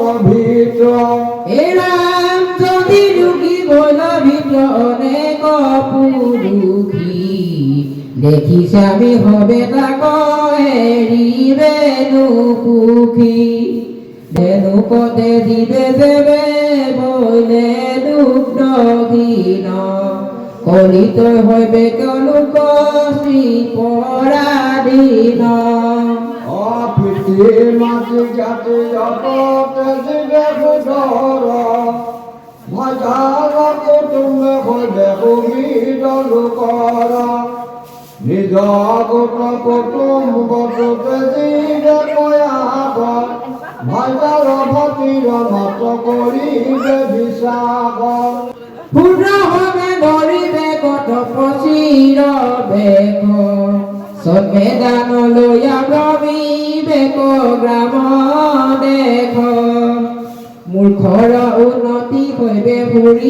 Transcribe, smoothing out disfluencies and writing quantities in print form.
পবিত্র এরাম যদি রুগী বল ভিত্র অনেক পুরুষী দেখিস আমি হবে তাক এরিবে নুপুখী বেনু পদে দিবে দেবে বলে দুগ্ধহীন কলিত হইবে কলুক শ্রী পরাধীন অপিতে মাঝে যাতে জগতে দিবে বুধর মজার কুটুম্বে হইবে ভূমির লোকর নিজ গোট কুটুম্ব তোতে দিবে কয়াব মজার ভতির মত করিবে বিষাগ পূর্ণ হবে গরিবে কত প্রচির বেক সন্মেদান লইয়া ভ্রমিবেক গ্রাম দেখ মূর্খর উন্নতি হইবে ভুরি